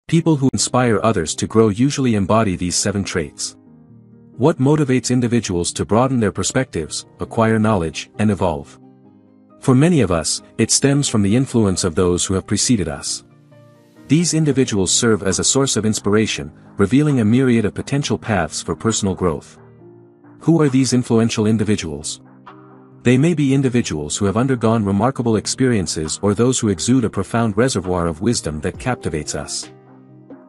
People who inspire others to grow usually embody these 7 traits. What motivates individuals to broaden their perspectives, acquire knowledge, and evolve? For many of us, it stems from the influence of those who have preceded us. These individuals serve as a source of inspiration, revealing a myriad of potential paths for personal growth. Who are these influential individuals? They may be individuals who have undergone remarkable experiences or those who exude a profound reservoir of wisdom that captivates us.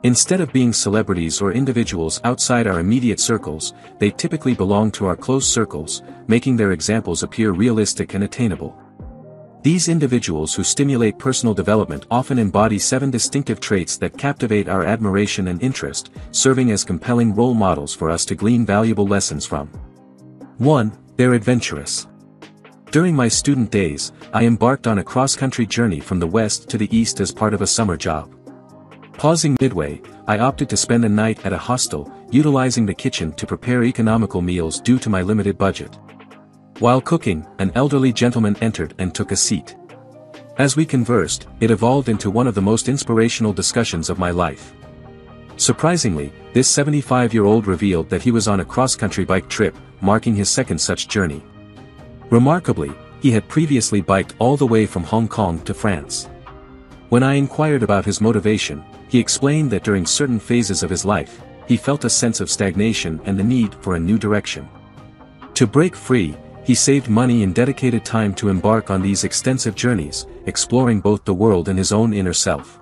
Instead of being celebrities or individuals outside our immediate circles, they typically belong to our close circles, making their examples appear realistic and attainable. These individuals who stimulate personal development often embody 7 distinctive traits that captivate our admiration and interest, serving as compelling role models for us to glean valuable lessons from. 1. They're adventurous. During my student days, I embarked on a cross-country journey from the west to the east as part of a summer job. Pausing midway, I opted to spend a night at a hostel, utilizing the kitchen to prepare economical meals due to my limited budget. While cooking, an elderly gentleman entered and took a seat. As we conversed, it evolved into one of the most inspirational discussions of my life. Surprisingly, this 75-year-old revealed that he was on a cross-country bike trip, marking his 2nd such journey. Remarkably, he had previously biked all the way from Hong Kong to France. When I inquired about his motivation, he explained that during certain phases of his life, he felt a sense of stagnation and the need for a new direction. To break free, he saved money and dedicated time to embark on these extensive journeys, exploring both the world and his own inner self.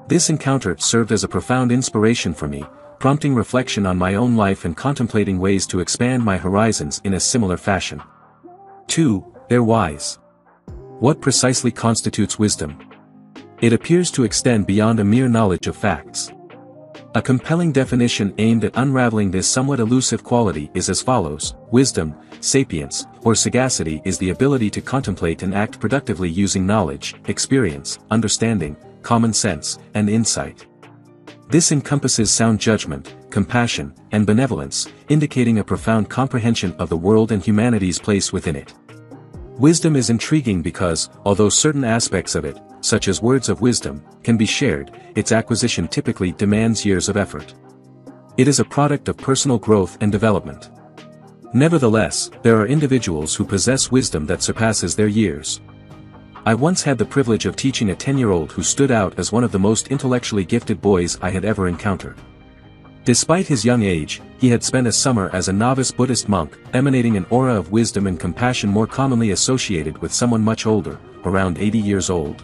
This encounter served as a profound inspiration for me, prompting reflection on my own life and contemplating ways to expand my horizons in a similar fashion. 2. They're wise. What precisely constitutes wisdom? It appears to extend beyond a mere knowledge of facts. A compelling definition aimed at unraveling this somewhat elusive quality is as follows: wisdom, sapience, or sagacity is the ability to contemplate and act productively using knowledge, experience, understanding, common sense, and insight. This encompasses sound judgment, compassion, and benevolence, indicating a profound comprehension of the world and humanity's place within it. Wisdom is intriguing because, although certain aspects of it, such as words of wisdom, can be shared, its acquisition typically demands years of effort. It is a product of personal growth and development. Nevertheless, there are individuals who possess wisdom that surpasses their years. I once had the privilege of teaching a 10-year-old who stood out as one of the most intellectually gifted boys I had ever encountered. Despite his young age, he had spent a summer as a novice Buddhist monk, emanating an aura of wisdom and compassion more commonly associated with someone much older, around 80 years old.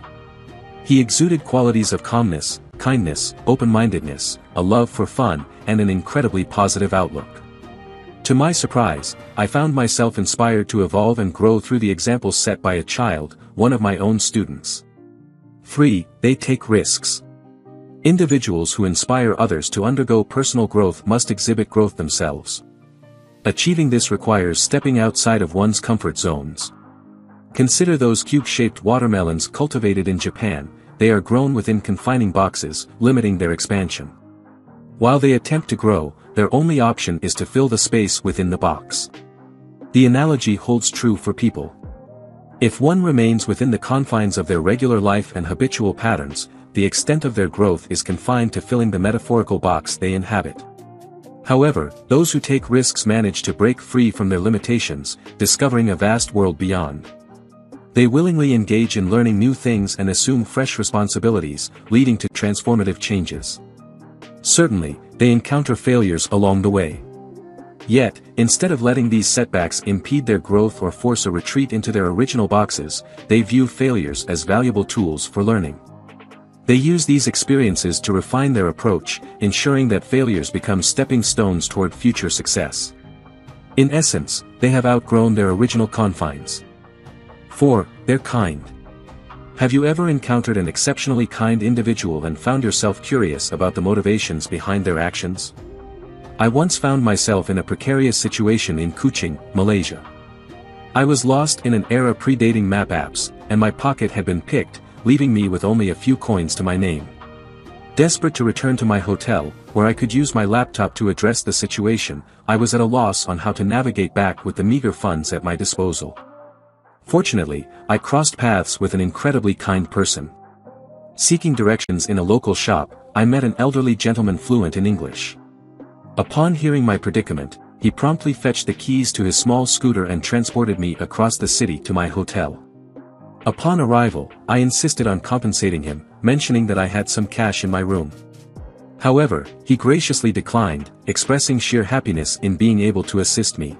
He exuded qualities of calmness, kindness, open-mindedness, a love for fun, and an incredibly positive outlook. To my surprise, I found myself inspired to evolve and grow through the examples set by a child, one of my own students. 3. They take risks. Individuals who inspire others to undergo personal growth must exhibit growth themselves. Achieving this requires stepping outside of one's comfort zones. Consider those cube-shaped watermelons cultivated in Japan. They are grown within confining boxes, limiting their expansion. While they attempt to grow, their only option is to fill the space within the box. The analogy holds true for people. If one remains within the confines of their regular life and habitual patterns, the extent of their growth is confined to filling the metaphorical box they inhabit. However, those who take risks manage to break free from their limitations, discovering a vast world beyond. They willingly engage in learning new things and assume fresh responsibilities, leading to transformative changes. Certainly, they encounter failures along the way. Yet, instead of letting these setbacks impede their growth or force a retreat into their original boxes, they view failures as valuable tools for learning. They use these experiences to refine their approach, ensuring that failures become stepping stones toward future success. In essence, they have outgrown their original confines. 4. They're kind. Have you ever encountered an exceptionally kind individual and found yourself curious about the motivations behind their actions? I once found myself in a precarious situation in Kuching, Malaysia. I was lost in an era predating map apps, and my pocket had been picked, leaving me with only a few coins to my name. Desperate to return to my hotel, where I could use my laptop to address the situation, I was at a loss on how to navigate back with the meager funds at my disposal. Fortunately, I crossed paths with an incredibly kind person. Seeking directions in a local shop, I met an elderly gentleman fluent in English. Upon hearing my predicament, he promptly fetched the keys to his small scooter and transported me across the city to my hotel. Upon arrival, I insisted on compensating him, mentioning that I had some cash in my room. However, he graciously declined, expressing sheer happiness in being able to assist me.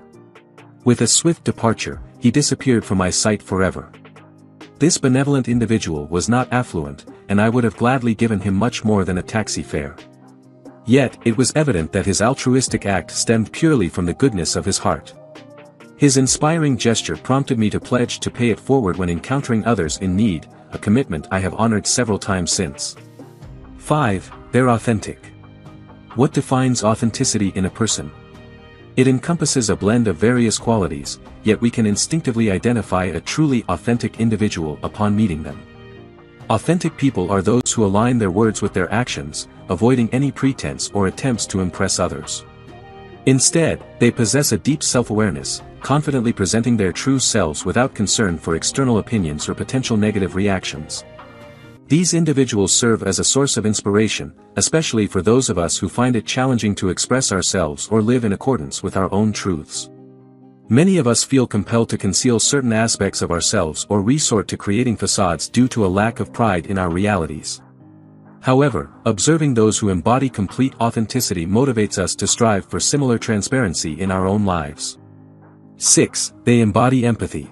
With a swift departure, he disappeared from my sight forever. This benevolent individual was not affluent, and I would have gladly given him much more than a taxi fare. Yet, it was evident that his altruistic act stemmed purely from the goodness of his heart. His inspiring gesture prompted me to pledge to pay it forward when encountering others in need, a commitment I have honored several times since. 5. Theyre Authentic. What defines authenticity in a person? It encompasses a blend of various qualities, yet we can instinctively identify a truly authentic individual upon meeting them. Authentic people are those who align their words with their actions, avoiding any pretense or attempts to impress others. Instead, they possess a deep self-awareness, confidently presenting their true selves without concern for external opinions or potential negative reactions. These individuals serve as a source of inspiration, especially for those of us who find it challenging to express ourselves or live in accordance with our own truths. Many of us feel compelled to conceal certain aspects of ourselves or resort to creating facades due to a lack of pride in our realities. However, observing those who embody complete authenticity motivates us to strive for similar transparency in our own lives. 6. They embody empathy.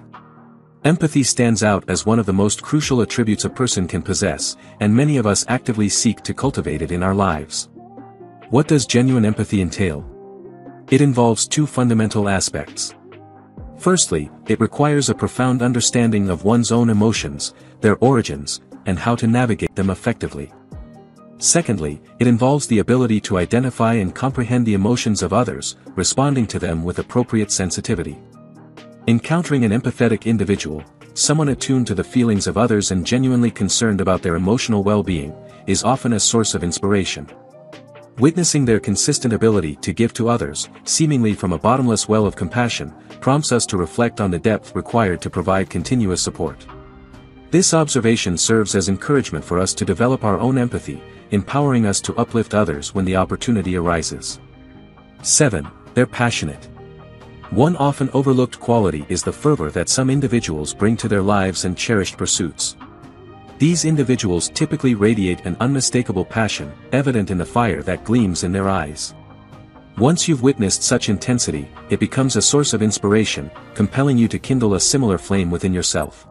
Empathy stands out as one of the most crucial attributes a person can possess, and many of us actively seek to cultivate it in our lives. What does genuine empathy entail? It involves two fundamental aspects. Firstly, it requires a profound understanding of one's own emotions, their origins, and how to navigate them effectively. Secondly, it involves the ability to identify and comprehend the emotions of others, responding to them with appropriate sensitivity. Encountering an empathetic individual, someone attuned to the feelings of others and genuinely concerned about their emotional well-being, is often a source of inspiration. Witnessing their consistent ability to give to others, seemingly from a bottomless well of compassion, prompts us to reflect on the depth required to provide continuous support. This observation serves as encouragement for us to develop our own empathy, empowering us to uplift others when the opportunity arises. 7. They're passionate. One often overlooked quality is the fervor that some individuals bring to their lives and cherished pursuits. These individuals typically radiate an unmistakable passion, evident in the fire that gleams in their eyes. Once you've witnessed such intensity, it becomes a source of inspiration, compelling you to kindle a similar flame within yourself.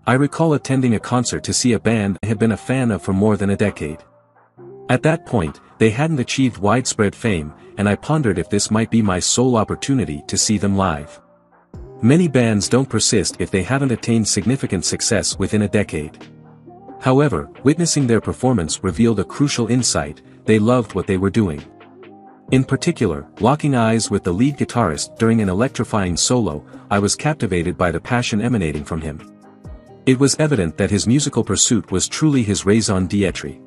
I recall attending a concert to see a band I had been a fan of for more than a decade. At that point, they hadn't achieved widespread fame, and I pondered if this might be my sole opportunity to see them live. Many bands don't persist if they haven't attained significant success within a decade. However, witnessing their performance revealed a crucial insight: they loved what they were doing. In particular, locking eyes with the lead guitarist during an electrifying solo, I was captivated by the passion emanating from him. It was evident that his musical pursuit was truly his raison d'être.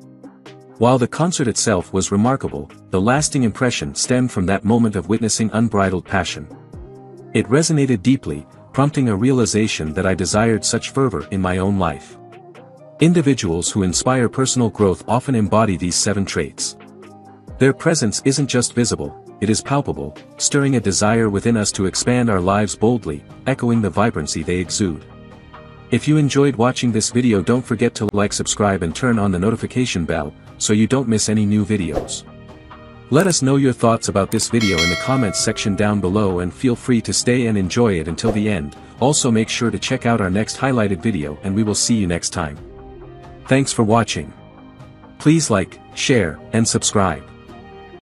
While the concert itself was remarkable, the lasting impression stemmed from that moment of witnessing unbridled passion. It resonated deeply, prompting a realization that I desired such fervor in my own life. Individuals who inspire personal growth often embody these 7 traits. Their presence isn't just visible, it is palpable, stirring a desire within us to expand our lives boldly, echoing the vibrancy they exude. If you enjoyed watching this video, don't forget to like, subscribe and turn on the notification bell, so you don't miss any new videos. Let us know your thoughts about this video in the comments section down below, and feel free to stay and enjoy it until the end. Also make sure to check out our next highlighted video, and we will see you next time. Thanks for watching. Please like, share, and subscribe.